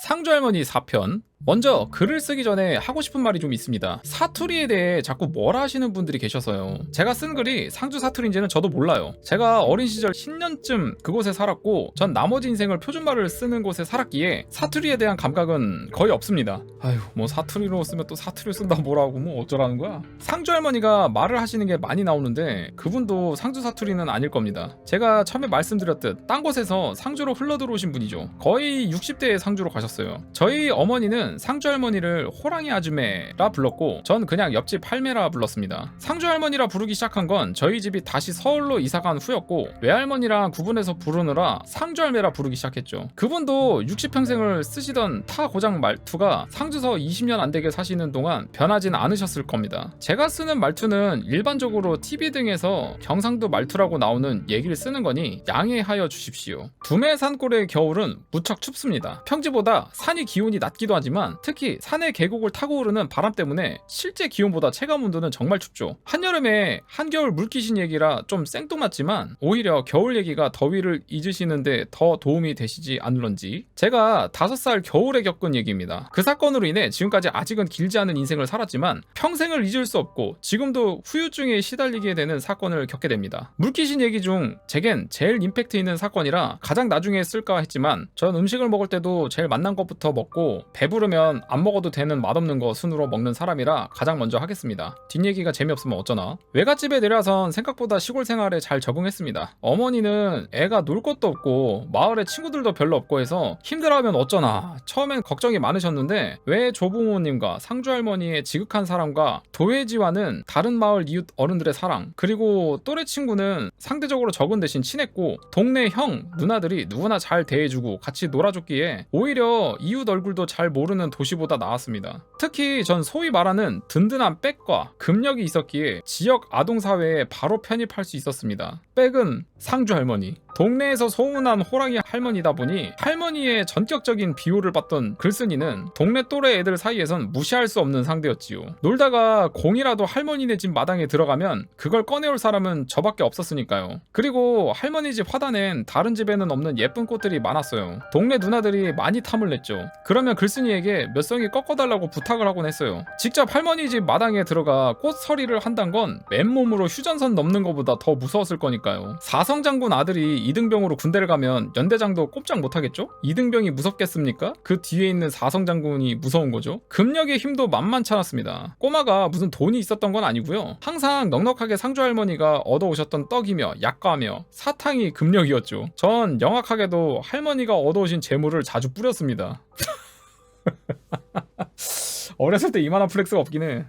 상주할머니 4편. 먼저 글을 쓰기 전에 하고 싶은 말이 좀 있습니다. 사투리에 대해 자꾸 뭐라 하시는 분들이 계셔서요. 제가 쓴 글이 상주 사투리인지는 저도 몰라요. 제가 어린 시절 10년쯤 그곳에 살았고 전 나머지 인생을 표준말을 쓰는 곳에 살았기에 사투리에 대한 감각은 거의 없습니다. 아휴, 뭐 사투리로 쓰면 또 사투리를 쓴다 뭐라고 뭐 어쩌라는 거야. 상주할머니가 말을 하시는 게 많이 나오는데 그분도 상주 사투리는 아닐 겁니다. 제가 처음에 말씀드렸듯 딴 곳에서 상주로 흘러들어오신 분이죠. 거의 60대에 상주로 가셨어요. 저희 어머니는 상주할머니를 호랑이 아줌매라 불렀고 전 그냥 옆집 할매라 불렀습니다. 상주할머니라 부르기 시작한 건 저희 집이 다시 서울로 이사간 후였고 외할머니랑 구분해서 부르느라 상주할매라 부르기 시작했죠. 그분도 60평생을 쓰시던 타 고장 말투가 상주서 20년 안 되게 사시는 동안 변하진 않으셨을 겁니다. 제가 쓰는 말투는 일반적으로 TV 등에서 경상도 말투라고 나오는 얘기를 쓰는 거니 양해하여 주십시오. 두메 산골의 겨울은 무척 춥습니다. 평지보다 산이 기온이 낮기도 하지만 특히 산의 계곡을 타고 오르는 바람 때문에 실제 기온보다 체감 온도는 정말 춥죠. 한여름에 한겨울 물귀신 얘기라 좀 생뚱맞지만 오히려 겨울 얘기가 더위를 잊으시는데 더 도움이 되시지 않을런지. 제가 5살 겨울에 겪은 얘기입니다. 그 사건으로 인해 지금까지 아직은 길지 않은 인생을 살았지만 평생을 잊을 수 없고 지금도 후유증에 시달리게 되는 사건을 겪게 됩니다. 물귀신 얘기 중 제겐 제일 임팩트 있는 사건이라 가장 나중에 쓸까 했지만 전 음식을 먹을 때도 제일 맛난 것부터 먹고 배부르면 안 먹어도 되는 맛없는 거 순으로 먹는 사람이라 가장 먼저 하겠습니다. 뒷얘기가 재미없으면 어쩌나. 외갓집에 내려선 생각보다 시골 생활에 잘 적응했습니다. 어머니는 애가 놀 것도 없고 마을에 친구들도 별로 없고 해서 힘들어하면 어쩌나 처음엔 걱정이 많으셨는데 왜 조부모님과 상주할머니의 지극한 사랑과 도회지와는 다른 마을 이웃 어른들의 사랑 그리고 또래 친구는 상대적으로 적은 대신 친했고 동네 형, 누나들이 누구나 잘 대해주고 같이 놀아줬기에 오히려 이웃 얼굴도 잘 모르는 도시보다 나았습니다. 특히 전 소위 말하는 든든한 백과 금력이 있었기에 지역 아동사회에 바로 편입할 수 있었습니다. 백은 상주 할머니. 동네에서 소문난 호랑이 할머니다 보니 할머니의 전격적인 비호를 받던 글쓴이는 동네 또래 애들 사이에선 무시할 수 없는 상대였지요. 놀다가 공이라도 할머니네 집 마당에 들어가면 그걸 꺼내올 사람은 저밖에 없었으니까요. 그리고 할머니 집 화단엔 다른 집에는 없는 예쁜 꽃들이 많았어요. 동네 누나들이 많이 탐을 냈죠. 그러면 글쓴이에게 몇 송이 꺾어달라고 부탁을 하곤 했어요. 직접 할머니 집 마당에 들어가 꽃서리를 한단 건 맨몸으로 휴전선 넘는 것보다 더 무서웠을 거니까요. 사성장군 아들이 이등병으로 군대를 가면 연대장도 꼼짝 못하겠죠? 이등병이 무섭겠습니까? 그 뒤에 있는 사성장군이 무서운 거죠. 금력의 힘도 만만치 않았습니다. 꼬마가 무슨 돈이 있었던 건 아니고요. 항상 넉넉하게 상주할머니가 얻어오셨던 떡이며 약과며 사탕이 금력이었죠. 전 영악하게도 할머니가 얻어오신 재물을 자주 뿌렸습니다. 어렸을 때 이만한 플렉스가 없긴 해.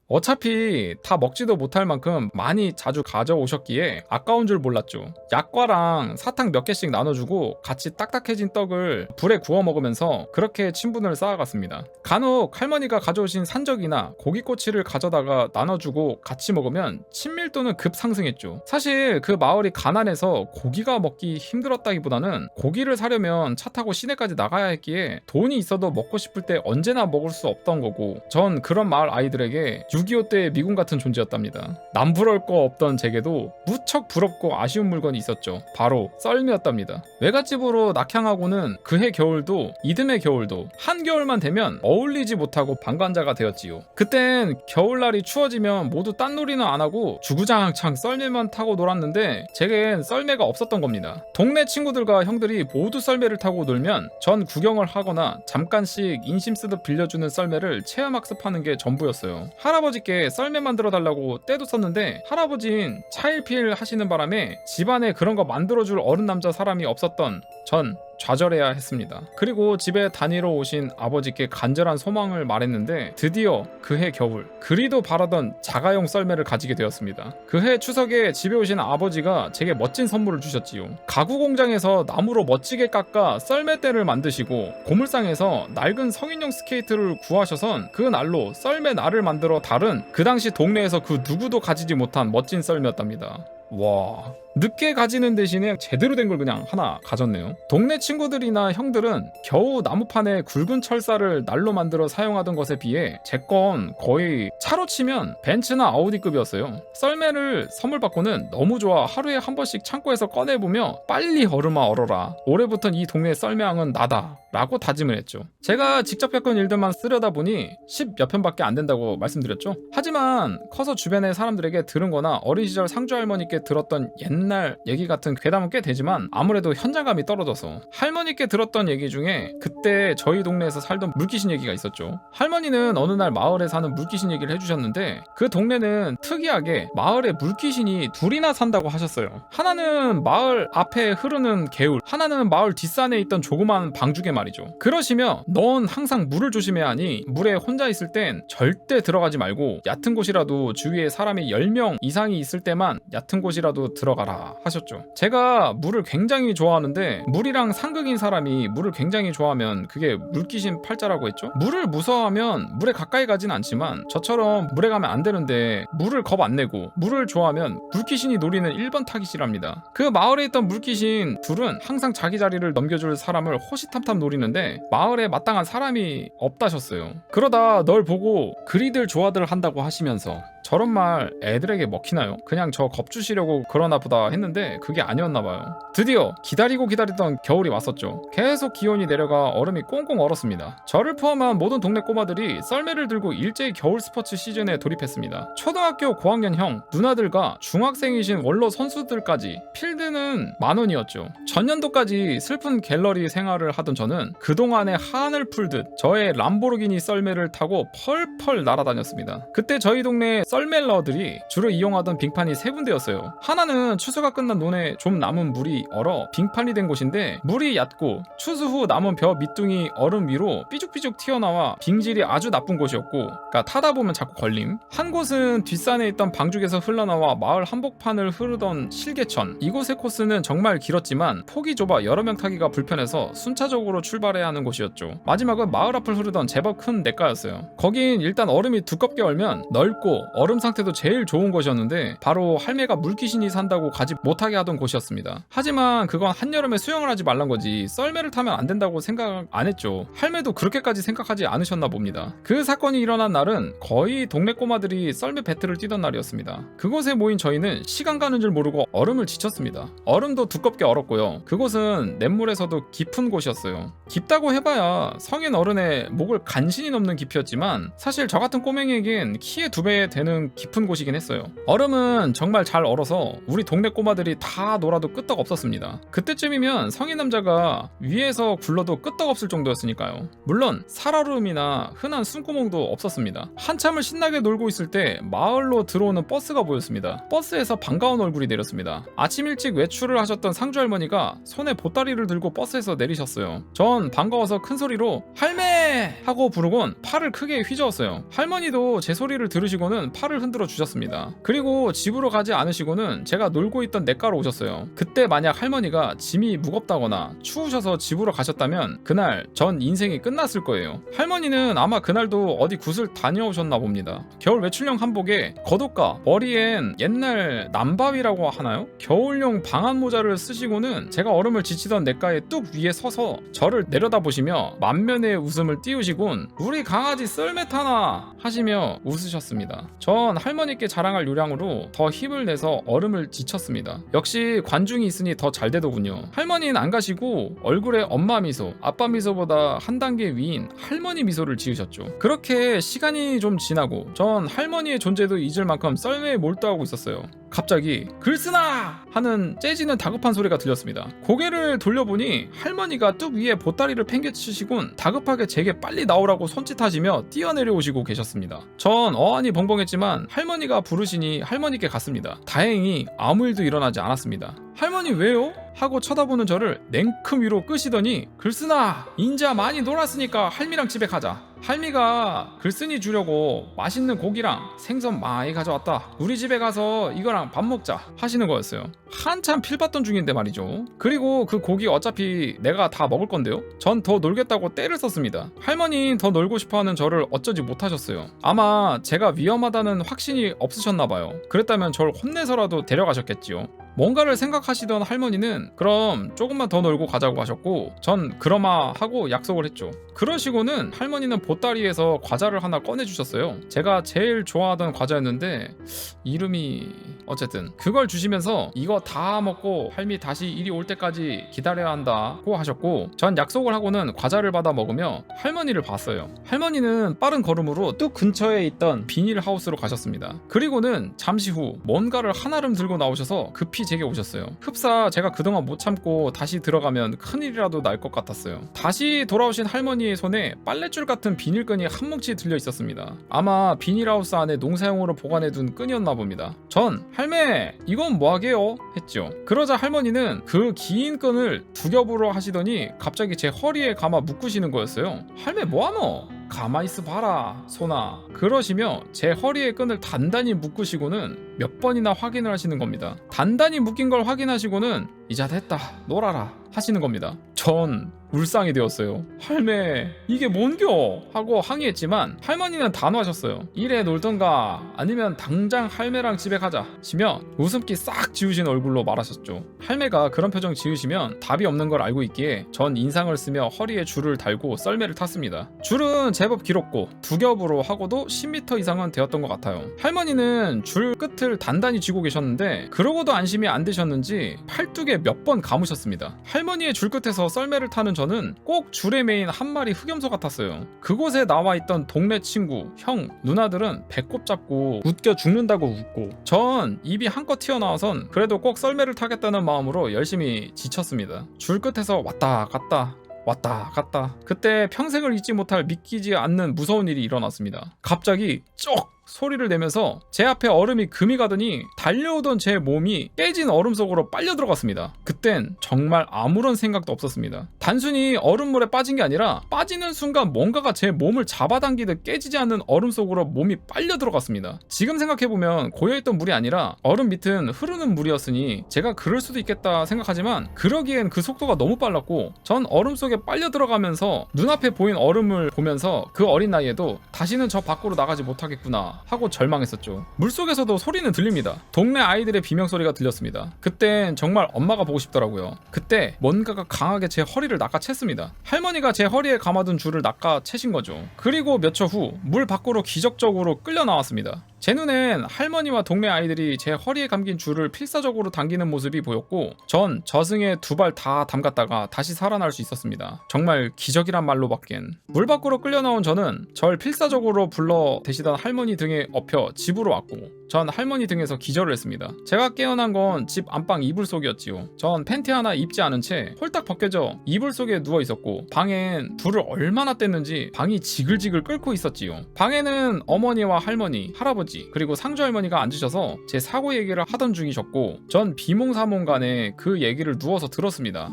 어차피 다 먹지도 못할 만큼 많이 자주 가져오셨기에 아까운 줄 몰랐죠. 약과랑 사탕 몇 개씩 나눠주고 같이 딱딱해진 떡을 불에 구워 먹으면서 그렇게 친분을 쌓아갔습니다. 간혹 할머니가 가져오신 산적이나 고기꼬치를 가져다가 나눠주고 같이 먹으면 친밀도는 급상승했죠. 사실 그 마을이 가난해서 고기가 먹기 힘들었다기보다는 고기를 사려면 차 타고 시내까지 나가야 했기에 돈이 있어도 먹고 싶을 때 언제나 먹을 수 없던 거고 전 그런 마을 아이들에게 6.25 때 미군 같은 존재였답니다. 남부러울 거 없던 제게도 무척 부럽고 아쉬운 물건이 있었죠. 바로 썰매였답니다. 외갓집으로 낙향하고는 그해 겨울도 이듬해 겨울도 한겨울만 되면 어울리지 못하고 방관자가 되었지요. 그땐 겨울날이 추워지면 모두 딴 놀이는 안 하고 주구장창 썰매만 타고 놀았는데 제겐 썰매가 없었던 겁니다. 동네 친구들과 형들이 모두 썰매를 타고 놀면 전 구경을 하거나 잠깐씩 인심 쓰듯 빌려주는 썰매를 체험학습하는 게 전부였어요. 할아버지께 썰매 만들어 달라고 떼도 썼는데 할아버진 차일피일 하시는 바람에 집안에 그런 거 만들어줄 어른 남자 사람이 없었던 전 좌절해야 했습니다. 그리고 집에 다니러 오신 아버지께 간절한 소망을 말했는데 드디어 그해 겨울 그리도 바라던 자가용 썰매를 가지게 되었습니다. 그해 추석에 집에 오신 아버지가 제게 멋진 선물을 주셨지요. 가구 공장에서 나무로 멋지게 깎아 썰매대를 만드시고 고물상에서 낡은 성인용 스케이트를 구하셔선 그 날로 썰매 날을 만들어 달은 그 당시 동네에서 그 누구도 가지지 못한 멋진 썰매였답니다. 와, 늦게 가지는 대신에 제대로 된 걸 그냥 하나 가졌네요. 동네 친구들이나 형들은 겨우 나무판에 굵은 철사를 날로 만들어 사용하던 것에 비해 제 건 거의 차로 치면 벤츠나 아우디급이었어요. 썰매를 선물 받고는 너무 좋아 하루에 한 번씩 창고에서 꺼내보며 빨리 얼음아 얼어라, 올해부턴 이 동네 썰매왕은 나다 라고 다짐을 했죠. 제가 직접 겪은 일들만 쓰려다 보니 10몇 편밖에 안 된다고 말씀드렸죠. 하지만 커서 주변의 사람들에게 들은 거나 어린 시절 상주 할머니께 들었던 옛날 얘기 같은 괴담은 꽤 되지만 아무래도 현장감이 떨어져서 할머니께 들었던 얘기 중에 그때 저희 동네에서 살던 물귀신 얘기가 있었죠. 할머니는 어느 날 마을에 사는 물귀신 얘기를 해주셨는데 그 동네는 특이하게 마을에 물귀신이 둘이나 산다고 하셨어요. 하나는 마을 앞에 흐르는 개울, 하나는 마을 뒷산에 있던 조그만 방죽에 말이죠. 그러시며 넌 항상 물을 조심해야 하니 물에 혼자 있을 땐 절대 들어가지 말고 얕은 곳이라도 주위에 사람이 10명 이상이 있을 때만 얕은 곳이라도 들어가라 하셨죠. 제가 물을 굉장히 좋아하는데 물이랑 상극인 사람이 물을 굉장히 좋아하면 그게 물귀신 팔자라고 했죠. 물을 무서워하면 물에 가까이 가진 않지만 저처럼 물에 가면 안 되는데 물을 겁 안 내고 물을 좋아하면 물귀신이 노리는 1번 타깃이랍니다. 그 마을에 있던 물귀신 둘은 항상 자기 자리를 넘겨줄 사람을 호시탐탐 노리는데 마을에 마땅한 사람이 없다셨어요. 그러다 널 보고 그리들 좋아들 한다고 하시면서 저런 말 애들에게 먹히나요? 그냥 저 겁주시려고 그러나 보다 했는데 그게 아니었나 봐요. 드디어 기다리고 기다리던 겨울이 왔었죠. 계속 기온이 내려가 얼음이 꽁꽁 얼었습니다. 저를 포함한 모든 동네 꼬마들이 썰매를 들고 일제히 겨울 스포츠 시즌에 돌입했습니다. 초등학교 고학년형 누나들과 중학생이신 원로 선수들까지 필드는 10,000원이었죠. 전년도까지 슬픈 갤러리 생활을 하던 저는 그동안에 한을 풀듯 저의 람보르기니 썰매를 타고 펄펄 날아다녔습니다. 그때 저희 동네 썰멜러들이 주로 이용하던 빙판이 3군데였어요. 하나는 추수가 끝난 논에 좀 남은 물이 얼어 빙판이 된 곳인데 물이 얕고 추수 후 남은 벼 밑둥이 얼음 위로 삐죽삐죽 튀어나와 빙질이 아주 나쁜 곳이었고, 그러니까 타다 보면 자꾸 걸림. 한 곳은 뒷산에 있던 방죽에서 흘러나와 마을 한복판을 흐르던 실개천. 이곳의 코스는 정말 길었지만 폭이 좁아 여러 명 타기가 불편해서 순차적으로 출발해야 하는 곳이었죠. 마지막은 마을 앞을 흐르던 제법 큰 냇가였어요. 거긴 일단 얼음이 두껍게 얼면 넓고 얼음 상태도 제일 좋은 곳이었는데 바로 할매가 물귀신이 산다고 가지 못하게 하던 곳이었습니다. 하지만 그건 한여름에 수영을 하지 말란 거지 썰매를 타면 안 된다고 생각 안 했죠. 할매도 그렇게까지 생각하지 않으셨나 봅니다. 그 사건이 일어난 날은 거의 동네 꼬마들이 썰매 배틀을 뛰던 날이었습니다. 그곳에 모인 저희는 시간 가는 줄 모르고 얼음을 지쳤습니다. 얼음도 두껍게 얼었고요. 그곳은 냇물에서도 깊은 곳이었어요. 깊다고 해봐야 성인 어른의 목을 간신히 넘는 깊이였지만 사실 저 같은 꼬맹이에겐 키의 2배 되는 깊은 곳이긴 했어요. 얼음은 정말 잘 얼어서 우리 동네 꼬마들이 다 놀아도 끄떡 없었습니다. 그때쯤이면 성인 남자가 위에서 굴러도 끄떡 없을 정도였으니까요. 물론 살얼음이나 흔한 숨구멍도 없었습니다. 한참을 신나게 놀고 있을 때 마을로 들어오는 버스가 보였습니다. 버스에서 반가운 얼굴이 내렸습니다. 아침 일찍 외출을 하셨던 상주 할머니가 손에 보따리를 들고 버스에서 내리셨어요. 전 반가워서 큰 소리로 할매! 하고 부르곤 팔을 크게 휘저었어요. 할머니도 제 소리를 들으시고는 팔을 흔들어 주셨습니다. 그리고 집으로 가지 않으시고는 제가 놀고 있던 냇가로 오셨어요. 그때 만약 할머니가 짐이 무겁다거나 추우셔서 집으로 가셨다면 그날 전 인생이 끝났을 거예요. 할머니는 아마 그날도 어디 굿을 다녀오셨나 봅니다. 겨울 외출용 한복에 겉옷과 머리엔 옛날 남바위라고 하나요? 겨울용 방한 모자를 쓰시고는 제가 얼음을 지치던 냇가에 뚝 위에 서서 저를 내려다보시며 만면의 웃음을 띄우시곤 우리 강아지 썰매 타나 하시며 웃으셨습니다. 전 할머니께 자랑할 요량으로 더 힘을 내서 얼음을 지쳤습니다. 역시 관중이 있으니 더 잘 되더군요. 할머니는 안 가시고 얼굴에 엄마 미소, 아빠 미소보다 한 단계 위인 할머니 미소를 지으셨죠. 그렇게 시간이 좀 지나고 전 할머니의 존재도 잊을 만큼 썰매에 몰두하고 있었어요. 갑자기 글쓰나! 하는 째지는 다급한 소리가 들렸습니다. 고개를 돌려보니 할머니가 뚝 위에 보따리를 팽개치시곤 다급하게 제게 빨리 나오라고 손짓하시며 뛰어내려오시고 계셨습니다. 전 어안이 벙벙했지만 할머니가 부르시니 할머니께 갔습니다. 다행히 아무 일도 일어나지 않았습니다. 할머니 왜요? 하고 쳐다보는 저를 냉큼 위로 끄시더니 글쓰나! 인자 많이 놀았으니까 할미랑 집에 가자. 할미가 글쓴이 주려고 맛있는 고기랑 생선 많이 가져왔다. 우리 집에 가서 이거랑 밥 먹자 하시는 거였어요. 한참 필받던 중인데 말이죠. 그리고 그 고기 어차피 내가 다 먹을 건데요. 전 더 놀겠다고 떼를 썼습니다. 할머니는 더 놀고 싶어하는 저를 어쩌지 못하셨어요. 아마 제가 위험하다는 확신이 없으셨나 봐요. 그랬다면 저를 혼내서라도 데려가셨겠지요. 뭔가를 생각하시던 할머니는 그럼 조금만 더 놀고 가자고 하셨고, 전 그러마 하고 약속을 했죠. 그러시고는 할머니는 보따리에서 과자를 하나 꺼내주셨어요. 제가 제일 좋아하던 과자였는데 이름이 어쨌든 그걸 주시면서 이거 다 먹고 할미 다시 이리 올 때까지 기다려야 한다고 하셨고, 전 약속을 하고는 과자를 받아 먹으며 할머니를 봤어요. 할머니는 빠른 걸음으로 뚝 근처에 있던 비닐하우스로 가셨습니다. 그리고는 잠시 후 뭔가를 한아름 들고 나오셔서 급히 제게 오셨어요. 흡사 제가 그동안 못 참고 다시 들어가면 큰일이라도 날 것 같았어요. 다시 돌아오신 할머니의 손에 빨랫줄 같은 비닐끈이 한 뭉치 들려 있었습니다. 아마 비닐하우스 안에 농사용으로 보관해둔 끈이었나 봅니다. 전 할매 이건 뭐하게요? 했죠. 그러자 할머니는 그 긴 끈을 두 겹으로 하시더니 갑자기 제 허리에 감아 묶으시는 거였어요. 할매 뭐하노? 가만있어 봐라 소나, 그러시며 제 허리에 끈을 단단히 묶으시고는 몇 번이나 확인을 하시는 겁니다. 단단히 묶인 걸 확인하시고는 이제 됐다 놀아라 하시는 겁니다. 전 울상이 되었어요. 할매 이게 뭔겨? 하고 항의했지만 할머니는 단호하셨어요. 이래 놀던가 아니면 당장 할매랑 집에 가자 시며 웃음기 싹 지우신 얼굴로 말하셨죠. 할매가 그런 표정 지으시면 답이 없는 걸 알고 있기에 전 인상을 쓰며 허리에 줄을 달고 썰매를 탔습니다. 줄은 제법 길었고 두 겹으로 하고도 10m 이상은 되었던 것 같아요. 할머니는 줄 끝을 단단히 쥐고 계셨는데 그러고도 안심이 안 되셨는지 팔뚝에 몇 번 감으셨습니다. 할머니의 줄 끝에서 썰매를 타는 저는 꼭 줄에 매인 한 마리 흑염소 같았어요. 그곳에 나와 있던 동네 친구, 형, 누나들은 배꼽 잡고 웃겨 죽는다고 웃고, 전 입이 한껏 튀어나와선 그래도 꼭 썰매를 타겠다는 마음으로 열심히 지쳤습니다. 줄 끝에서 왔다 갔다 왔다 갔다. 그때 평생을 잊지 못할 믿기지 않는 무서운 일이 일어났습니다. 갑자기 쩍 소리를 내면서 제 앞에 얼음이 금이 가더니 달려오던 제 몸이 깨진 얼음 속으로 빨려 들어갔습니다. 그땐 정말 아무런 생각도 없었습니다. 단순히 얼음물에 빠진 게 아니라 빠지는 순간 뭔가가 제 몸을 잡아당기듯 깨지지 않는 얼음 속으로 몸이 빨려 들어갔습니다. 지금 생각해보면 고여있던 물이 아니라 얼음 밑은 흐르는 물이었으니 제가 그럴 수도 있겠다 생각하지만 그러기엔 그 속도가 너무 빨랐고, 전 얼음 속에 빨려 들어가면서 눈앞에 보인 얼음을 보면서 그 어린 나이에도 다시는 저 밖으로 나가지 못하겠구나 하고 절망했었죠. 물속에서도 소리는 들립니다. 동네 아이들의 비명소리가 들렸습니다. 그땐 정말 엄마가 보고 싶더라고요. 그때 뭔가가 강하게 제 허리를 낚아챘습니다. 할머니가 제 허리에 감아둔 줄을 낚아채신 거죠. 그리고 몇 초 후 물 밖으로 기적적으로 끌려 나왔습니다. 제 눈엔 할머니와 동네 아이들이 제 허리에 감긴 줄을 필사적으로 당기는 모습이 보였고, 전 저승에 두 발 다 담갔다가 다시 살아날 수 있었습니다. 정말 기적이란 말로밖엔. 물 밖으로 끌려 나온 저는 절 필사적으로 불러 대시던 할머니 등에 업혀 집으로 왔고, 전 할머니 등에서 기절을 했습니다. 제가 깨어난 건 집 안방 이불 속이었지요. 전 팬티 하나 입지 않은 채 홀딱 벗겨져 이불 속에 누워 있었고, 방엔 불을 얼마나 뗐는지 방이 지글지글 끓고 있었지요. 방에는 어머니와 할머니, 할아버지 그리고 상주 할머니가 앉으셔서 제 사고 얘기를 하던 중이셨고, 전 비몽사몽간에 그 얘기를 누워서 들었습니다.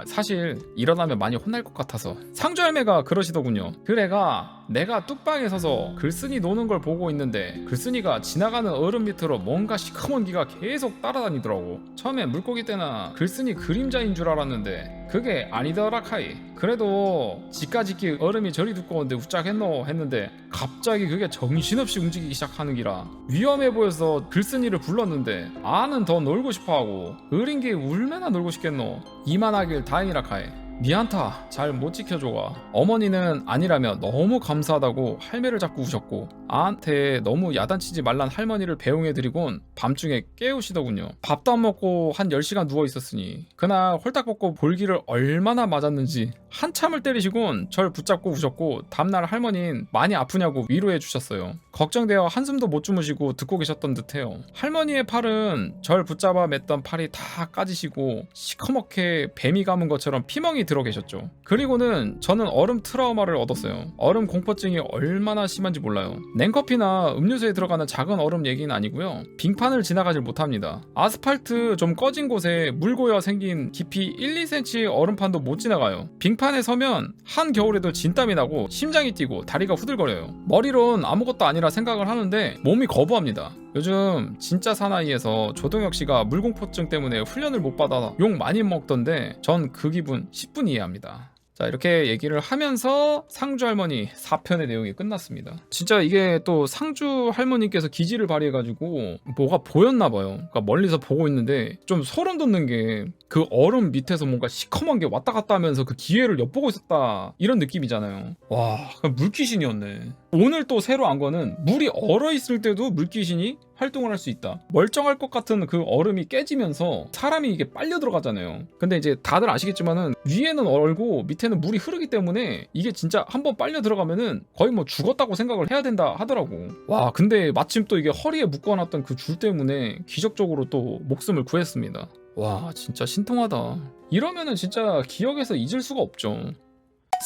사실 일어나면 많이 혼날 것 같아서. 상주 할매가 그러시더군요. 그래가 내가 뚝방에 서서 글쓴이 노는 걸 보고 있는데 글쓴이가 지나가는 얼음 밑으로 뭔가 시커먼 기가 계속 따라다니더라고. 처음에 물고기 때나 글쓴이 그림자인 줄 알았는데 그게 아니더라 카이. 그래도 지까짓기 얼음이 저리 두꺼운데 우짜겠노 했는데 갑자기 그게 정신없이 움직이기 시작하는 기라 위험해 보여서 글쓴이를 불렀는데 아는 더 놀고 싶어하고 어린 게 얼마나 놀고 싶겠노. 이만하길 다행이라 카이. 미안타 잘 못 지켜줘가. 어머니는 아니라며 너무 감사하다고 할매를 잡고 우셨고, 아한테 너무 야단치지 말란 할머니를 배웅해드리곤 밤중에 깨우시더군요. 밥도 안 먹고 한 10시간 누워있었으니 그날 홀딱 벗고 볼기를 얼마나 맞았는지 한참을 때리시곤 절 붙잡고 우셨고, 다음날 할머니는 많이 아프냐고 위로해 주셨어요. 걱정되어 한숨도 못 주무시고 듣고 계셨던 듯해요. 할머니의 팔은 절 붙잡아 맸던 팔이 다 까지시고 시커멓게 뱀이 감은 것처럼 피멍이 들어 계셨죠. 그리고는 저는 얼음 트라우마를 얻었어요. 얼음 공포증이 얼마나 심한지 몰라요. 냉커피나 음료수에 들어가는 작은 얼음 얘기는 아니고요. 빙판을 지나가질 못합니다. 아스팔트 좀 꺼진 곳에 물 고여 생긴 깊이 1-2cm 얼음판도 못 지나가요. 빙판에 서면 한겨울에도 진땀이 나고 심장이 뛰고 다리가 후들거려요. 머리론 아무것도 아니라 생각을 하는데 몸이 거부합니다. 요즘 진짜 사나이에서 조동혁 씨가 물공포증 때문에 훈련을 못 받아 욕 많이 먹던데 전 그 기분 10분 이해합니다. 자, 이렇게 얘기를 하면서 상주 할머니 4편의 내용이 끝났습니다. 진짜 이게 또 상주 할머니께서 기지를 발휘해가지고 뭐가 보였나봐요. 그러니까 멀리서 보고 있는데 좀 소름 돋는 게 그 얼음 밑에서 뭔가 시커먼 게 왔다 갔다 하면서 그 기회를 엿보고 있었다, 이런 느낌이잖아요. 와, 물귀신이었네. 오늘 또 새로 안 거는 물이 얼어 있을 때도 물귀신이 활동을 할 수 있다. 멀쩡할 것 같은 그 얼음이 깨지면서 사람이 이게 빨려 들어가잖아요. 근데 이제 다들 아시겠지만은 위에는 얼고 밑에는 물이 흐르기 때문에 이게 진짜 한번 빨려 들어가면은 거의 뭐 죽었다고 생각을 해야 된다 하더라고. 와, 근데 마침 또 이게 허리에 묶어놨던 그 줄 때문에 기적적으로 또 목숨을 구했습니다. 와, 진짜 신통하다. 이러면은 진짜 기억에서 잊을 수가 없죠.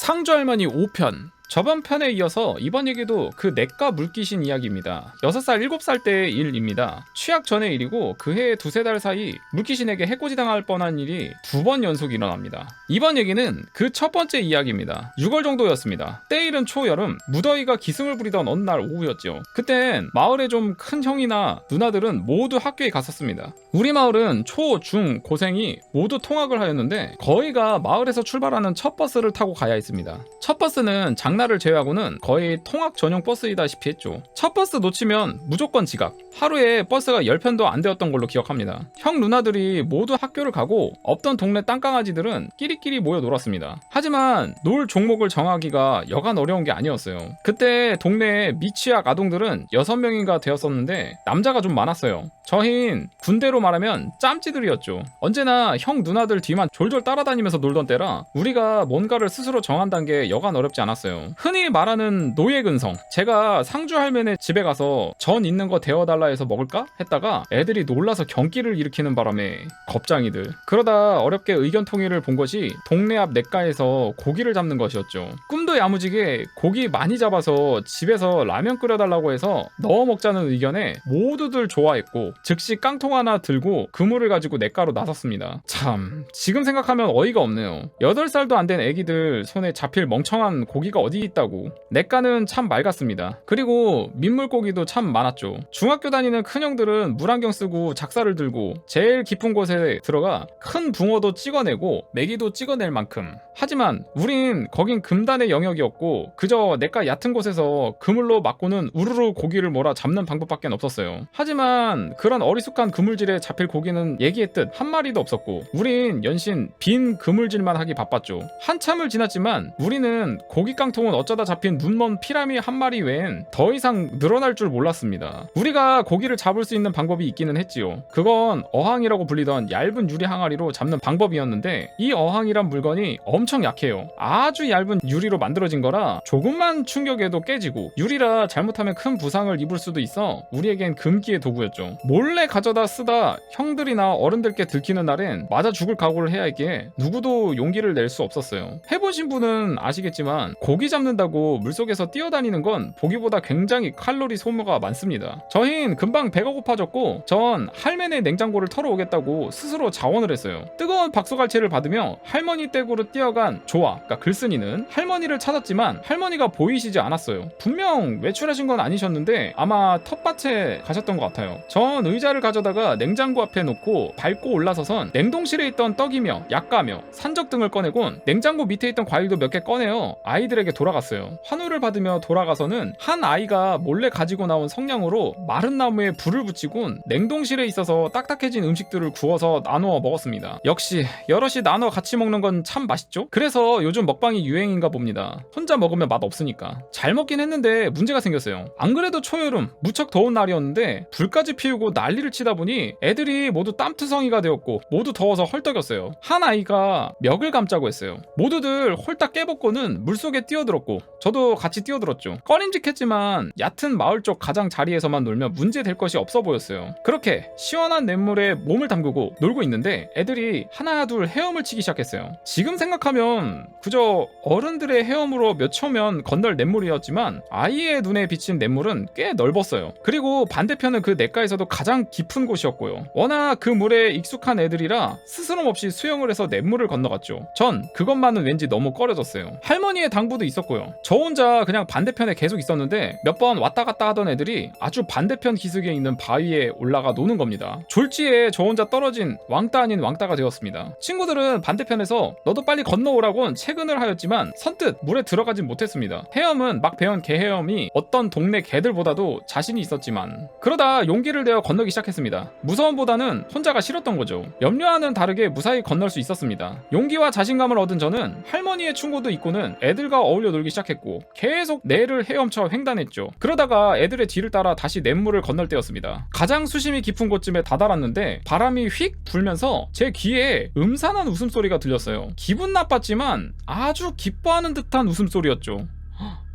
상주 할머니 5편. 저번 편에 이어서 이번 얘기도 그 냇가 물귀신 이야기입니다. 6살, 7살 때의 일입니다. 취약 전의 일이고 그해 두세 달 사이 물귀신에게 해코지 당할 뻔한 일이 2번 연속 일어납니다. 이번 얘기는 그 첫 번째 이야기입니다. 6월 정도였습니다. 때일은 초여름, 무더위가 기승을 부리던 어느 날 오후였죠. 그땐 마을에 좀 큰 형이나 누나들은 모두 학교에 갔었습니다. 우리 마을은 초, 중, 고생이 모두 통학을 하였는데 거의가 마을에서 출발하는 첫 버스를 타고 가야 했습니다. 첫 버스는 장날을 제외하고는 거의 통학 전용 버스이다시피 했죠. 첫 버스 놓치면 무조건 지각. 하루에 버스가 10편도 안 되었던 걸로 기억합니다. 형 누나들이 모두 학교를 가고 없던 동네 땅강아지들은 끼리끼리 모여 놀았습니다. 하지만 놀 종목을 정하기가 여간 어려운 게 아니었어요. 그때 동네에 미취학 아동들은 6명인가 되었었는데 남자가 좀 많았어요. 저흰 군대로 말하면 짬찌들이었죠. 언제나 형 누나들 뒤만 졸졸 따라다니면서 놀던 때라 우리가 뭔가를 스스로 정한다는 게 여간 어렵지 않았어요. 흔히 말하는 노예근성. 제가 상주 할매네 집에 가서 전 있는 거 데워달라 해서 먹을까? 했다가 애들이 놀라서 경기를 일으키는 바람에 겁장이들. 그러다 어렵게 의견 통일을 본 것이 동네 앞 냇가에서 고기를 잡는 것이었죠. 꿈도 야무지게 고기 많이 잡아서 집에서 라면 끓여달라고 해서 넣어 먹자는 의견에 모두들 좋아했고 즉시 깡통 하나 들고 그물을 가지고 냇가로 나섰습니다. 참, 지금 생각하면 어이가 없네요. 8살도 안 된 애기들 손에 잡힐 멍청한 고기가 어디 있다고. 냇가는 참 맑았습니다. 그리고 민물고기도 참 많았죠. 중학교 다니는 큰형들은 물안경 쓰고 작사를 들고 제일 깊은 곳에 들어가 큰 붕어도 찍어내고 메기도 찍어낼 만큼. 하지만 우린 거긴 금단의 영역이었고 그저 냇가 얕은 곳에서 그물로 막고는 우르르 고기를 몰아 잡는 방법밖에 없었어요. 하지만 그런 어리숙한 그물질에 잡힐 고기는 얘기했듯 한 마리도 없었고 우린 연신 빈 그물질만 하기 바빴죠. 한참을 지났지만 우리는 고기 깡통은 어쩌다 잡힌 눈먼 피라미 한 마리 외엔 더 이상 늘어날 줄 몰랐습니다. 우리가 고기를 잡을 수 있는 방법이 있기는 했지요. 그건 어항이라고 불리던 얇은 유리 항아리로 잡는 방법이었는데 이 어항이란 물건이 엄청 약해요. 아주 얇은 유리로 만들어진 거라 조금만 충격에도 깨지고 유리라 잘못하면 큰 부상을 입을 수도 있어 우리에겐 금기의 도구였죠. 몰래 가져다 쓰다 형들이나 어른들께 들키는 날엔 맞아 죽을 각오를 해야 했기에 누구도 용기를 낼 수 없었어요. 해보신 분은 아시겠지만 고기 잡는다고 물속에서 뛰어다니는 건 보기보다 굉장히 칼로리 소모가 많습니다. 저흰 금방 배가 고파졌고 전 할매네 냉장고를 털어오겠다고 스스로 자원을 했어요. 뜨거운 박수갈채를 받으며 할머니 댁으로 뛰어간 조아, 그러니까 글쓴이는 할머니를 찾았지만 할머니가 보이시지 않았어요. 분명 외출하신 건 아니셨는데 아마 텃밭에 가셨던 것 같아요. 전 의자를 가져다가 냉장고 앞에 놓고 밟고 올라서선 냉동실에 있던 떡이며 약과며 산적 등을 꺼내곤 냉장고 밑에 있던 과일도 몇 개 꺼내어 아이들에게 돌아갔어요. 환호를 받으며 돌아가서는 한 아이가 몰래 가지고 나온 성냥으로 마른 나무에 불을 붙이곤 냉동실에 있어서 딱딱해진 음식들을 구워서 나누어 먹었습니다. 역시 여럿이 나눠 같이 먹는 건 참 맛있죠? 그래서 요즘 먹방이 유행인가 봅니다. 혼자 먹으면 맛 없으니까. 잘 먹긴 했는데 문제가 생겼어요. 안 그래도 초여름 무척 더운 날이었는데 불까지 피우고 난리를 치다 보니 애들이 모두 땀투성이가 되었고 모두 더워서 헐떡였어요. 한 아이가 멱을 감자고 했어요. 모두들 홀딱 깨벗고는 물속에 뛰어들었고 저도 같이 뛰어들었죠. 꺼림직했지만 얕은 마을 쪽 가장 자리에서만 놀면 문제될 것이 없어 보였어요. 그렇게 시원한 냇물에 몸을 담그고 놀고 있는데 애들이 하나 둘 헤엄을 치기 시작했어요. 지금 생각하면 그저 어른들의 헤엄으로 몇 초면 건널 냇물이었지만 아이의 눈에 비친 냇물은 꽤 넓었어요. 그리고 반대편은 그 냇가에서도 가장 깊은 곳이었고요. 워낙 그 물에 익숙한 애들이라 스스럼 없이 수영을 해서 냇물을 건너갔죠. 전 그것만은 왠지 너무 꺼려졌어요. 할머니의 당부도 있었고 없었고요. 저 혼자 그냥 반대편에 계속 있었는데 몇 번 왔다 갔다 하던 애들이 아주 반대편 기슭에 있는 바위에 올라가 노는 겁니다. 졸지에 저 혼자 떨어진 왕따 아닌 왕따가 되었습니다. 친구들은 반대편에서 너도 빨리 건너오라곤 채근을 하였지만 선뜻 물에 들어가진 못했습니다. 헤엄은 막 배운 개헤엄이 어떤 동네 개들보다도 자신이 있었지만 그러다 용기를 내어 건너기 시작했습니다. 무서움보다는 혼자가 싫었던 거죠. 염려와는 다르게 무사히 건널 수 있었습니다. 용기와 자신감을 얻은 저는 할머니의 충고도 있고는 애들과 어울려 놀기 시작했고 계속 내를 헤엄쳐 횡단했죠. 그러다가 애들의 뒤를 따라 다시 냇물을 건널 때였습니다. 가장 수심이 깊은 곳쯤에 다다랐는데 바람이 휙 불면서 제 귀에 음산한 웃음소리가 들렸어요. 기분 나빴지만 아주 기뻐하는 듯한 웃음소리였죠.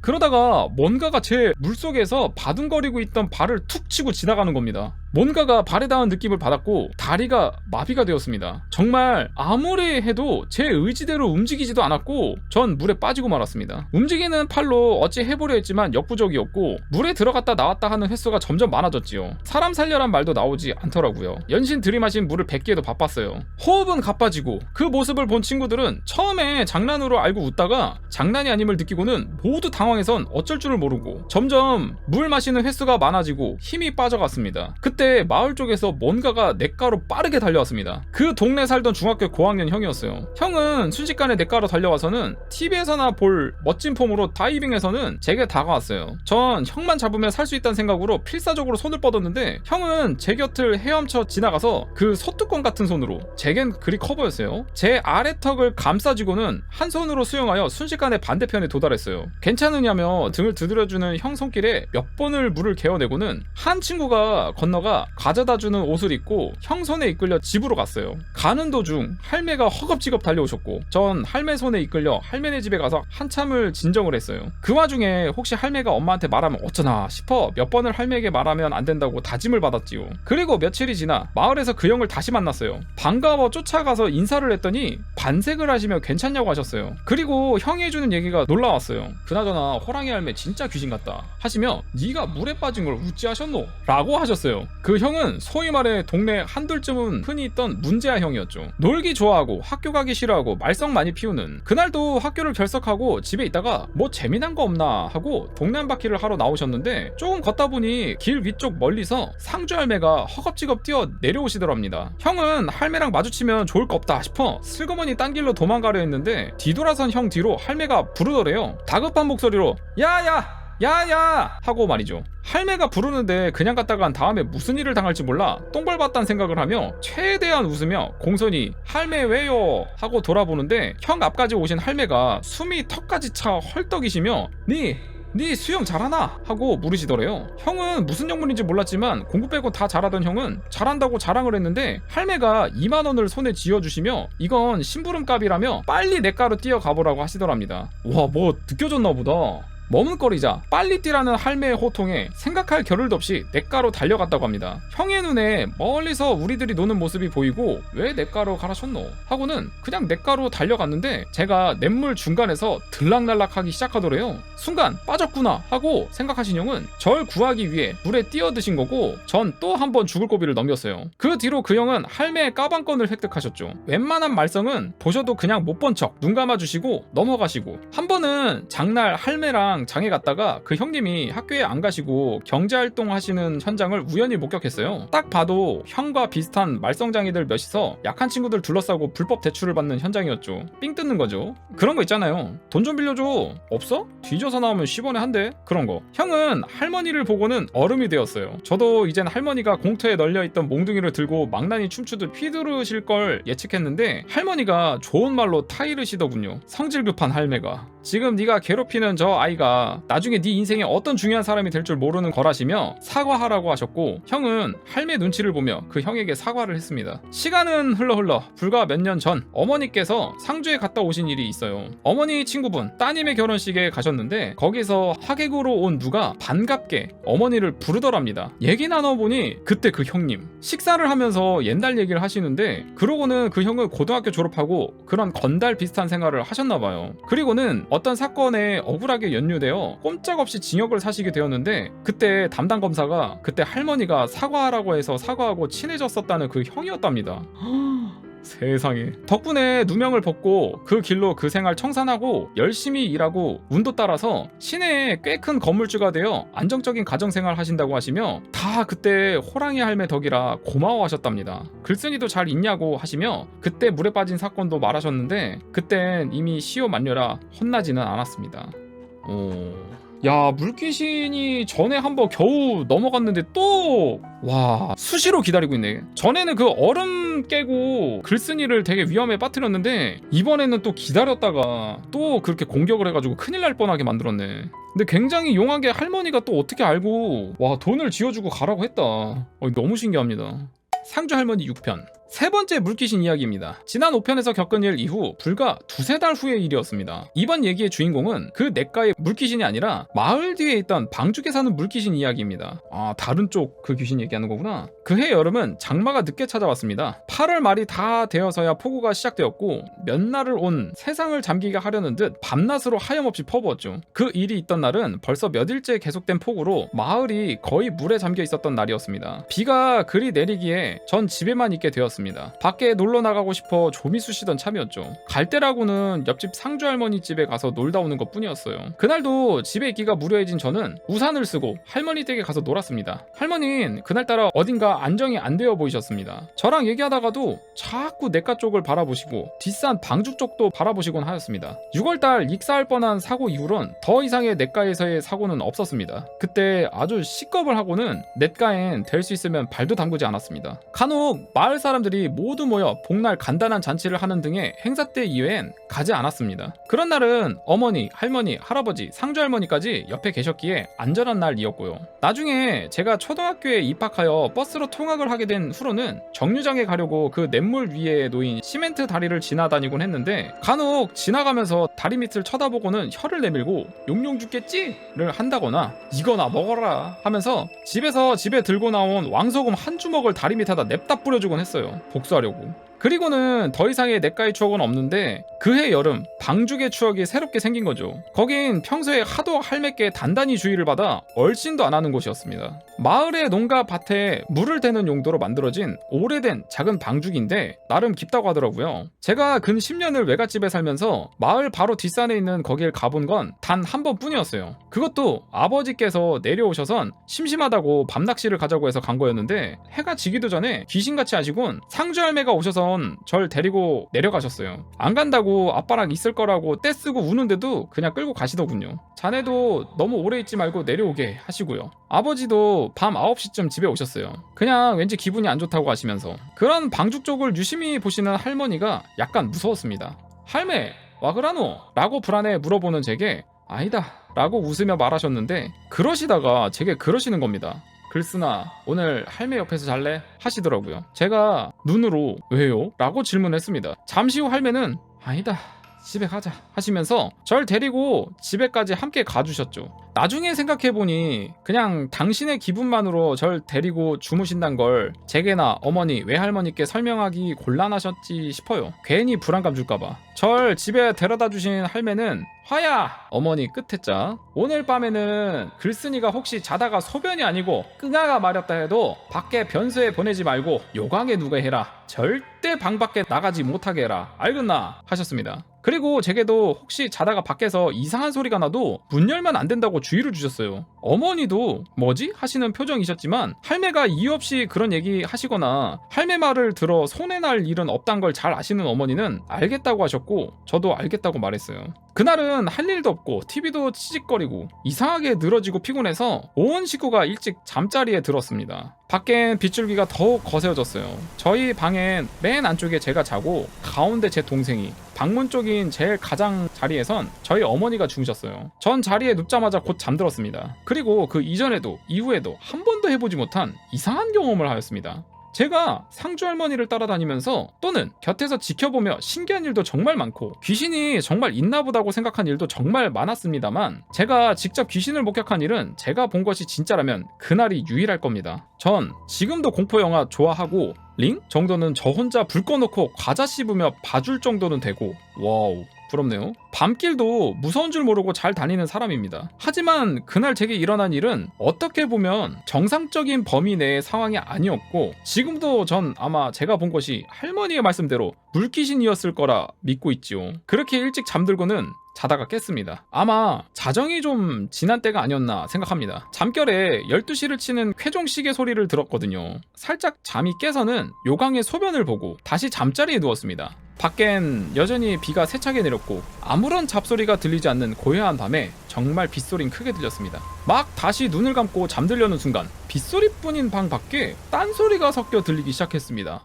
그러다가 뭔가가 제 물속에서 바둥거리고 있던 발을 툭 치고 지나가는 겁니다. 뭔가가 발에 닿은 느낌을 받았고 다리가 마비가 되었습니다. 정말 아무리 해도 제 의지대로 움직이지도 않았고 전 물에 빠지고 말았습니다. 움직이는 팔로 어찌 해보려 했지만 역부족이었고 물에 들어갔다 나왔다 하는 횟수가 점점 많아졌지요. 사람 살려란 말도 나오지 않더라고요. 연신 들이마신 물을 뱉기에도 바빴어요. 호흡은 가빠지고 그 모습을 본 친구들은 처음에 장난으로 알고 웃다가 장난이 아님을 느끼고는 모두 당황해선 어쩔 줄을 모르고 점점 물 마시는 횟수가 많아지고 힘이 빠져갔습니다. 그때 마을 쪽에서 뭔가가 냇가로 빠르게 달려왔습니다. 그 동네 살던 중학교 고학년 형이었어요. 형은 순식간에 냇가로 달려와서는 TV에서나 볼 멋진 폼으로 다이빙해서는 제게 다가왔어요. 전 형만 잡으면 살 수 있다는 생각으로 필사적으로 손을 뻗었는데 형은 제 곁을 헤엄쳐 지나가서 그 소뚜껑 같은 손으로, 제겐 그리 커 보였어요. 제 아래턱을 감싸쥐고는 한 손으로 수영하여 순식간에 반대편에 도달했어요. 괜찮으냐며 등을 두드려주는 형 손길에 몇 번을 물을 개어내고는 한 친구가 건너가 가져다주는 옷을 입고 형 손에 이끌려 집으로 갔어요. 가는 도중 할매가 허겁지겁 달려오셨고 전 할매 손에 이끌려 할매네 집에 가서 한참을 진정을 했어요. 그 와중에 혹시 할매가 엄마한테 말하면 어쩌나 싶어 몇 번을 할매에게 말하면 안 된다고 다짐을 받았지요. 그리고 며칠이 지나 마을에서 그 형을 다시 만났어요. 반가워 쫓아가서 인사를 했더니 반색을 하시며 괜찮냐고 하셨어요. 그리고 형이 해주는 얘기가 놀라웠어요. 그나저나 호랑이 할매 진짜 귀신 같다 하시며 네가 물에 빠진 걸 웃지 하셨노? 라고 하셨어요. 그 형은 소위 말해 동네 한둘쯤은 흔히 있던 문제아 형이었죠. 놀기 좋아하고 학교 가기 싫어하고 말썽 많이 피우는. 그날도 학교를 결석하고 집에 있다가 뭐 재미난 거 없나 하고 동네 한 바퀴를 하러 나오셨는데 조금 걷다 보니 길 위쪽 멀리서 상주 할매가 허겁지겁 뛰어 내려오시더랍니다. 형은 할매랑 마주치면 좋을 거 없다 싶어 슬그머니 딴 길로 도망가려 했는데 뒤돌아선 형 뒤로 할매가 부르더래요. 다급한 목소리로 야야 하고 말이죠. 할매가 부르는데 그냥 갔다간 다음에 무슨 일을 당할지 몰라 똥벌봤다는 생각을 하며 최대한 웃으며 공손히 할매 왜요? 하고 돌아보는데 형 앞까지 오신 할매가 숨이 턱까지 차 헐떡이시며 네 수영 잘하나? 하고 물으시더래요. 형은 무슨 영문인지 몰랐지만 공부 빼고 다 잘하던 형은 잘한다고 자랑을 했는데 할매가 2만 원을 손에 쥐어주시며 이건 심부름값이라며 빨리 냇가로 뛰어가보라고 하시더랍니다. 와, 뭐 느껴졌나 보다. 머뭇거리자 빨리 뛰라는 할매의 호통에 생각할 겨를도 없이 냇가로 달려갔다고 합니다. 형의 눈에 멀리서 우리들이 노는 모습이 보이고 왜 냇가로 가라셨노? 하고는 그냥 냇가로 달려갔는데 제가 냇물 중간에서 들락날락하기 시작하더래요. 순간 빠졌구나 하고 생각하신 형은 절 구하기 위해 물에 뛰어드신 거고 전 또 한 번 죽을 고비를 넘겼어요. 그 뒤로 그 형은 할매의 까방권을 획득하셨죠. 웬만한 말썽은 보셔도 그냥 못 본 척 눈 감아주시고 넘어가시고 한 번은 장날 할매랑 장에 갔다가 그 형님이 학교에 안 가시고 경제활동 하시는 현장을 우연히 목격했어요. 딱 봐도 형과 비슷한 말썽장이들 몇이서 약한 친구들 둘러싸고 불법 대출을 받는 현장이었죠. 삥 뜯는 거죠. 그런 거 있잖아요. 돈 좀 빌려줘. 없어? 뒤져서 나오면 10원에 한 대? 그런 거. 형은 할머니를 보고는 얼음이 되었어요. 저도 이젠 할머니가 공터에 널려있던 몽둥이를 들고 망나니 춤추듯 휘두르실 걸 예측했는데 할머니가 좋은 말로 타이르시더군요. 성질급한 할매가. 지금 네가 괴롭히는 저 아이가 나중에 네 인생에 어떤 중요한 사람이 될 줄 모르는 거라시며 사과하라고 하셨고 형은 할매 눈치를 보며 그 형에게 사과를 했습니다. 시간은 흘러 불과 몇 년 전 어머니께서 상주에 갔다 오신 일이 있어요. 어머니 친구분 따님의 결혼식에 가셨는데 거기서 하객으로 온 누가 반갑게 어머니를 부르더랍니다. 얘기 나눠보니 그때 그 형님 식사를 하면서 옛날 얘기를 하시는데 그러고는 그 형은 고등학교 졸업하고 그런 건달 비슷한 생활을 하셨나봐요. 그리고는 어떤 사건에 억울하게 연루되어 꼼짝없이 징역을 사시게 되었는데 그때 담당 검사가 그때 할머니가 사과하라고 해서 사과하고 친해졌었다는 그 형이었답니다. 세상에. 덕분에 누명을 벗고 그 길로 그 생활 청산하고 열심히 일하고 운도 따라서 시내에 꽤 큰 건물주가 되어 안정적인 가정생활 하신다고 하시며 다 그때 호랑이 할매 덕이라 고마워하셨답니다. 글쓴이도 잘 있냐고 하시며 그때 물에 빠진 사건도 말하셨는데 그땐 이미 시효 만료라 혼나지는 않았습니다. 야, 물귀신이 전에 한번 겨우 넘어갔는데 또 와, 수시로 기다리고 있네. 전에는 그 얼음 깨고 글쓴이를 되게 위험에 빠뜨렸는데 이번에는 또 기다렸다가 또 그렇게 공격을 해가지고 큰일 날 뻔하게 만들었네. 근데 굉장히 용하게 할머니가 또 어떻게 알고 와 돈을 지어주고 가라고 했다. 너무 신기합니다. 상주 할머니 6편 세 번째 물귀신 이야기입니다. 지난 5편에서 겪은 일 이후 불과 두세 달 후의 일이었습니다. 이번 얘기의 주인공은 그 냇가의 물귀신이 아니라 마을 뒤에 있던 방죽에 사는 물귀신 이야기입니다. 아, 다른 쪽 그 귀신 얘기하는 거구나. 그해 여름은 장마가 늦게 찾아왔습니다. 8월 말이 다 되어서야 폭우가 시작되었고 몇 날을 온 세상을 잠기게 하려는 듯 밤낮으로 하염없이 퍼부었죠. 그 일이 있던 날은 벌써 몇 일째 계속된 폭우로 마을이 거의 물에 잠겨 있었던 날이었습니다. 비가 그리 내리기에 전 집에만 있게 되었습니다. 밖에 놀러 나가고 싶어 조미 쑤시던 참이었죠. 갈 때라고는 옆집 상주 할머니 집에 가서 놀다 오는 것 뿐이었어요. 그날도 집에 있기가 무료해진 저는 우산을 쓰고 할머니 댁에 가서 놀았습니다. 할머니는 그날따라 어딘가 안정이 안 되어 보이셨습니다. 저랑 얘기하다가도 자꾸 냇가 쪽을 바라보시고 뒷산 방죽 쪽도 바라보시곤 하였습니다. 6월달 익사할 뻔한 사고 이후론 더 이상의 냇가에서의 사고는 없었습니다. 그때 아주 시겁을 하고는 냇가엔 될 수 있으면 발도 담그지 않았습니다. 간혹 마을 사람들이 모두 모여 복날 간단한 잔치를 하는 등의 행사 때 이외엔 가지 않았습니다. 그런 날은 어머니, 할머니, 할아버지, 상주 할머니까지 옆에 계셨기에 안전한 날이었고요. 나중에 제가 초등학교에 입학하여 버스로 통학을 하게 된 후로는 정류장에 가려고 그 냇물 위에 놓인 시멘트 다리를 지나다니곤 했는데 간혹 지나가면서 다리 밑을 쳐다보고는 혀를 내밀고 용용 죽겠지를 한다거나 이거나 먹어라 하면서 집에서 집에 들고 나온 왕소금 한 주먹을 다리 밑에다 냅다 뿌려주곤 했어요. 복수하려고. 그리고는 더 이상의 냇가의 추억은 없는데 그해 여름 방죽의 추억이 새롭게 생긴 거죠. 거긴 평소에 하도 할매께 단단히 주의를 받아 얼씬도 안 하는 곳이었습니다. 마을의 농가 밭에 물을 대는 용도로 만들어진 오래된 작은 방죽인데 나름 깊다고 하더라고요. 제가 근 10년을 외갓집에 살면서 마을 바로 뒷산에 있는 거길 가본 건 단 한 번뿐이었어요. 그것도 아버지께서 내려오셔선 심심하다고 밤낚시를 가자고 해서 간 거였는데 해가 지기도 전에 귀신같이 하시곤 상주 할매가 오셔서 절 데리고 내려가셨어요. 안 간다고 아빠랑 있을 거라고 떼쓰고 우는데도 그냥 끌고 가시더군요. 자네도 너무 오래 있지 말고 내려오게 하시고요. 아버지도 밤 9시쯤 집에 오셨어요. 그냥 왠지 기분이 안 좋다고 하시면서. 그런 방죽 쪽을 유심히 보시는 할머니가 약간 무서웠습니다. 할매 와 그라노? 라고 불안해 물어보는 제게 아니다 라고 웃으며 말하셨는데 그러시다가 제게 그러시는 겁니다. 글쓰나 오늘 할매 옆에서 잘래? 하시더라고요. 제가 눈으로 왜요? 라고 질문했습니다. 잠시 후 할매는 아니다 집에 가자 하시면서 절 데리고 집에까지 함께 가주셨죠. 나중에 생각해보니 그냥 당신의 기분만으로 절 데리고 주무신단 걸 제게나 어머니, 외할머니께 설명하기 곤란하셨지 싶어요. 괜히 불안감 줄까봐. 절 집에 데려다 주신 할매는 화야! 어머니 끝했자 오늘 밤에는 글쓴이가 혹시 자다가 소변이 아니고 끙아가 마렵다 해도 밖에 변소에 보내지 말고 요강에 누가 해라. 절대 방 밖에 나가지 못하게 해라. 알겠나? 하셨습니다. 그리고 제게도 혹시 자다가 밖에서 이상한 소리가 나도 문 열면 안 된다고 주의를 주셨어요. 어머니도 뭐지? 하시는 표정이셨지만 할매가 이유 없이 그런 얘기 하시거나 할매 말을 들어 손해날 일은 없단 걸 잘 아시는 어머니는 알겠다고 하셨고 저도 알겠다고 말했어요. 그날은 할 일도 없고 TV도 치직거리고 이상하게 늘어지고 피곤해서 온 식구가 일찍 잠자리에 들었습니다. 밖엔 빗줄기가 더욱 거세어졌어요. 저희 방엔 맨 안쪽에 제가 자고 가운데 제 동생이 방문 쪽인 제일 가장 자리에선 저희 어머니가 주무셨어요. 전 자리에 눕자마자 곧 잠들었습니다. 그리고 그 이전에도 이후에도 한 번도 해보지 못한 이상한 경험을 하였습니다. 제가 상주 할머니를 따라다니면서 또는 곁에서 지켜보며 신기한 일도 정말 많고 귀신이 정말 있나 보다고 생각한 일도 정말 많았습니다만 제가 직접 귀신을 목격한 일은 제가 본 것이 진짜라면 그날이 유일할 겁니다. 전 지금도 공포영화 좋아하고 링 정도는 저 혼자 불 꺼놓고 과자 씹으며 봐줄 정도는 되고 와우 부럽네요. 밤길도 무서운 줄 모르고 잘 다니는 사람입니다. 하지만 그날 제게 일어난 일은 어떻게 보면 정상적인 범위 내의 상황이 아니었고 지금도 전 아마 제가 본 것이 할머니의 말씀대로 물귀신이었을 거라 믿고 있지요. 그렇게 일찍 잠들고는 자다가 깼습니다. 아마 자정이 좀 지난 때가 아니었나 생각합니다. 잠결에 12시를 치는 쾌종시계 소리를 들었거든요. 살짝 잠이 깨서는 요강의 소변을 보고 다시 잠자리에 누웠습니다. 밖엔 여전히 비가 세차게 내렸고 아무런 잡소리가 들리지 않는 고요한 밤에 정말 빗소리는 크게 들렸습니다. 막 다시 눈을 감고 잠들려는 순간 빗소리뿐인 방 밖에 딴소리가 섞여 들리기 시작했습니다.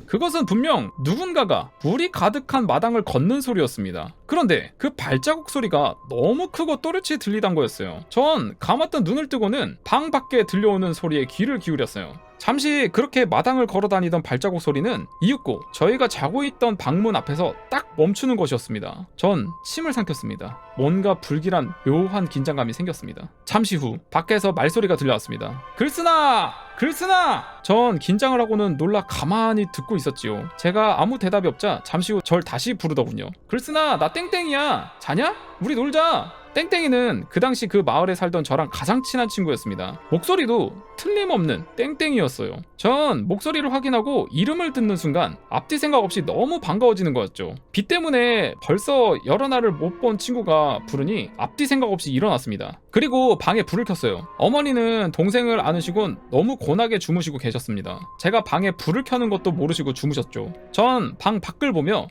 그것은 분명 누군가가 물이 가득한 마당을 걷는 소리였습니다. 그런데 그 발자국 소리가 너무 크고 또렷이 들리던 거였어요. 전 감았던 눈을 뜨고는 방 밖에 들려오는 소리에 귀를 기울였어요. 잠시 그렇게 마당을 걸어다니던 발자국 소리는 이윽고 저희가 자고 있던 방문 앞에서 딱 멈추는 것이었습니다. 전 침을 삼켰습니다. 뭔가 불길한 묘한 긴장감이 생겼습니다. 잠시 후 밖에서 말소리가 들려왔습니다. 글쓰나! 글쓰나! 전 긴장을 하고는 놀라 가만히 듣고 있었지요. 제가 아무 대답이 없자 잠시 후 절 다시 부르더군요. 글쓰나, 나 땡땡이야. 자냐? 우리 놀자. 땡땡이는 그 당시 그 마을에 살던 저랑 가장 친한 친구였습니다. 목소리도 틀림없는 땡땡이였어요. 전 목소리를 확인하고 이름을 듣는 순간 앞뒤 생각 없이 너무 반가워지는 거였죠. 비 때문에 벌써 여러 날을 못 본 친구가 부르니 앞뒤 생각 없이 일어났습니다. 그리고 방에 불을 켰어요. 어머니는 동생을 안으시곤 너무 고나게 주무시고 계셨습니다. 제가 방에 불을 켜는 것도 모르시고 주무셨죠. 전 방 밖을 보며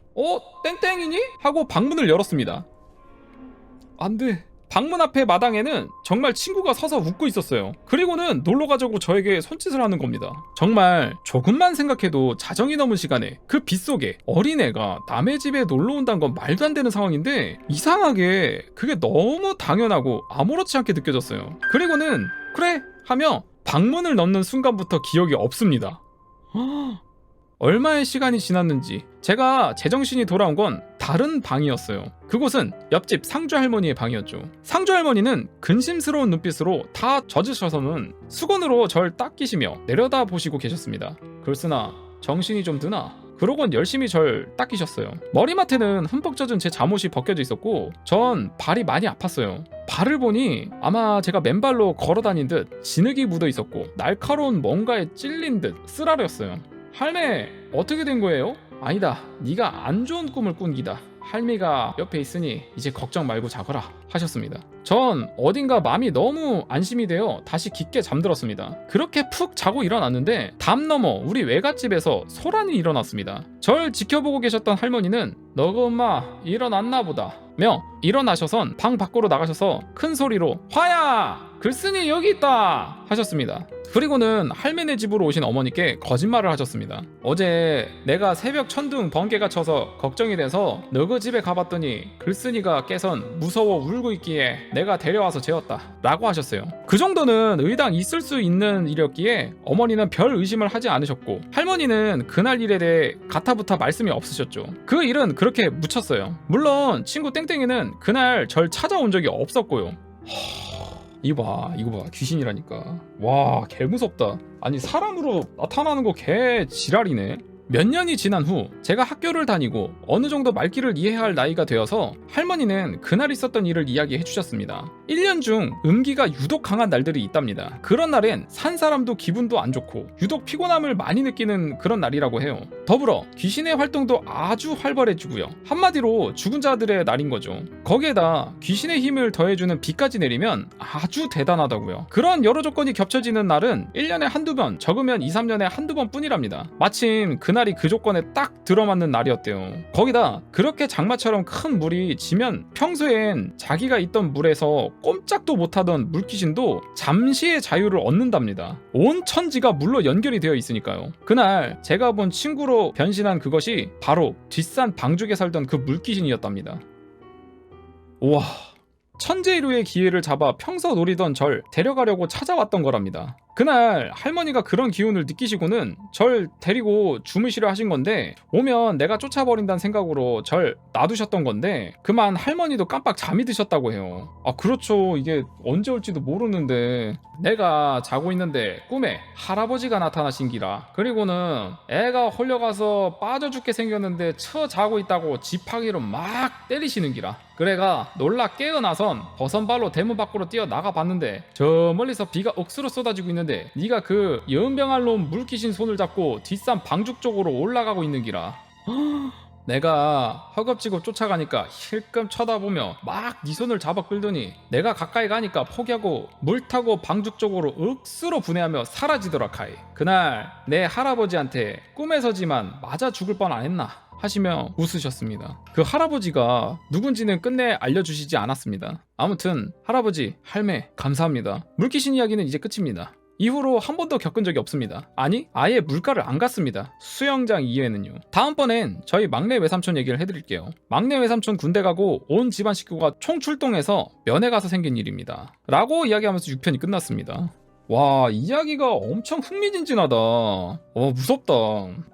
땡땡이니? 하고 방문을 열었습니다. 안돼. 방문 앞에 마당에는 정말 친구가 서서 웃고 있었어요. 그리고는 놀러가자고 저에게 손짓을 하는 겁니다. 정말 조금만 생각해도 자정이 넘은 시간에 그 빗속에 어린애가 남의 집에 놀러 온다는 건 말도 안 되는 상황인데 이상하게 그게 너무 당연하고 아무렇지 않게 느껴졌어요. 그리고는 그래 하며 방문을 넣는 순간부터 기억이 없습니다. 얼마의 시간이 지났는지 제가 제정신이 돌아온 건 다른 방이었어요. 그곳은 옆집 상주 할머니의 방이었죠. 상주 할머니는 근심스러운 눈빛으로 다 젖으셔서는 수건으로 절 닦이시며 내려다보시고 계셨습니다. 글쓰나 정신이 좀 드나? 그러곤 열심히 절 닦이셨어요. 머리맡에는 흠뻑 젖은 제 잠옷이 벗겨져 있었고 전 발이 많이 아팠어요. 발을 보니 아마 제가 맨발로 걸어다닌 듯 진흙이 묻어 있었고 날카로운 뭔가에 찔린 듯 쓰라렸어요. 할매, 어떻게 된 거예요? 아니다, 네가 안 좋은 꿈을 꾼 기다. 할미가 옆에 있으니 이제 걱정 말고 자거라 하셨습니다. 전 어딘가 마음이 너무 안심이 되어 다시 깊게 잠들었습니다. 그렇게 푹 자고 일어났는데 담 너머 우리 외갓집에서 소란이 일어났습니다. 절 지켜보고 계셨던 할머니는 너그 엄마 일어났나 보다 며 일어나셔선 방 밖으로 나가셔서 큰 소리로 화야! 글쓴이 여기 있다! 하셨습니다. 그리고는 할매네 집으로 오신 어머니께 거짓말을 하셨습니다. 어제 내가 새벽 천둥 번개가 쳐서 걱정이 돼서 너그 집에 가봤더니 글쓴이가 깨선 무서워 울고 있기에 내가 데려와서 재웠다 라고 하셨어요. 그 정도는 의당 있을 수 있는 일이었기에 어머니는 별 의심을 하지 않으셨고 할머니는 그날 일에 대해 가타부타 말씀이 없으셨죠. 그 일은 그렇게 묻혔어요. 물론 친구 땡땡이는 그날 절 찾아온 적이 없었고요. 이거 봐 귀신이라니까. 와 개무섭다. 아니 사람으로 나타나는 거 개 지랄이네. 몇 년이 지난 후 제가 학교를 다니고 어느 정도 말귀를 이해할 나이가 되어서 할머니는 그날 있었던 일을 이야기해 주셨습니다. 1년 중 음기가 유독 강한 날들이 있답니다. 그런 날엔 산 사람도 기분도 안 좋고 유독 피곤함을 많이 느끼는 그런 날이라고 해요. 더불어 귀신의 활동도 아주 활발해지고요. 한마디로 죽은 자들의 날인 거죠. 거기에다 귀신의 힘을 더해주는 비까지 내리면 아주 대단하다고요. 그런 여러 조건이 겹쳐지는 날은 1년에 한두 번, 적으면 2, 3년에 한두 번 뿐이랍니다. 마침 그날이 그 조건에 딱 들어맞는 날이었대요. 거기다 그렇게 장마처럼 큰 물이 지면 평소엔 자기가 있던 물에서 꼼짝도 못하던 물귀신도 잠시의 자유를 얻는답니다. 온 천지가 물로 연결이 되어 있으니까요. 그날 제가 본 친구로 변신한 그것이 바로 뒷산 방죽에 살던 그 물귀신이었답니다. 우와, 천재일우의 기회를 잡아 평소 노리던 절 데려가려고 찾아왔던 거랍니다. 그날 할머니가 그런 기운을 느끼시고는 절 데리고 주무시려 하신 건데 오면 내가 쫓아버린다는 생각으로 절 놔두셨던 건데 그만 할머니도 깜빡 잠이 드셨다고 해요. 아 그렇죠. 이게 언제 올지도 모르는데 내가 자고 있는데 꿈에 할아버지가 나타나신 기라. 그리고는 애가 홀려가서 빠져 죽게 생겼는데 처 자고 있다고 지팡이로 막 때리시는 기라. 그래가 놀라 깨어나선 버선발로 대문 밖으로 뛰어나가 봤는데 저 멀리서 비가 억수로 쏟아지고 있는데 네가 그 연병할 놈 물귀신 손을 잡고 뒷산 방죽 쪽으로 올라가고 있는 기라. 내가 허겁지겁 쫓아가니까 힐끔 쳐다보며 막 네 손을 잡아 끌더니 내가 가까이 가니까 포기하고 물 타고 방죽 쪽으로 억수로 분해하며 사라지더라 카이. 그날 내 할아버지한테 꿈에서지만 맞아 죽을 뻔 안 했나 하시며 웃으셨습니다. 그 할아버지가 누군지는 끝내 알려주시지 않았습니다. 아무튼 할아버지, 할매 감사합니다. 물귀신 이야기는 이제 끝입니다. 이후로 한 번도 겪은 적이 없습니다. 아니 아예 물가를 안 갔습니다. 수영장 이외에는요. 다음번엔 저희 막내 외삼촌 얘기를 해드릴게요. 막내 외삼촌 군대 가고 온 집안 식구가 총출동해서 면회 가서 생긴 일입니다 라고 이야기하면서 6편이 끝났습니다. 와, 이야기가 엄청 흥미진진하다. 무섭다.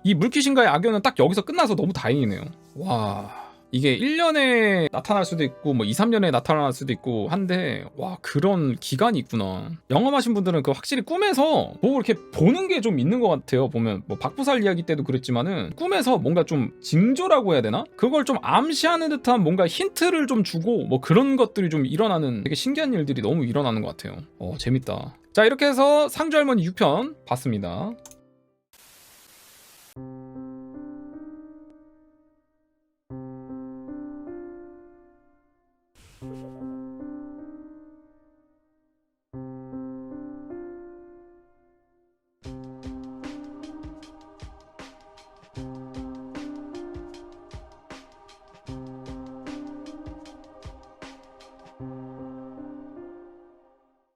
이 물귀신과의 악연은 딱 여기서 끝나서 너무 다행이네요. 와, 이게 1년에 나타날 수도 있고 뭐 2, 3년에 나타날 수도 있고 한데 와, 그런 기간이 있구나. 영험하신 분들은 그 확실히 꿈에서 뭐 이렇게 보는 게 좀 있는 것 같아요. 보면 뭐 박부살 이야기 때도 그랬지만은 꿈에서 뭔가 좀 징조라고 해야 되나? 그걸 좀 암시하는 듯한 뭔가 힌트를 좀 주고 뭐 그런 것들이 좀 일어나는 되게 신기한 일들이 너무 일어나는 것 같아요. 재밌다. 자, 이렇게 해서 상주 할머니 6편 봤습니다.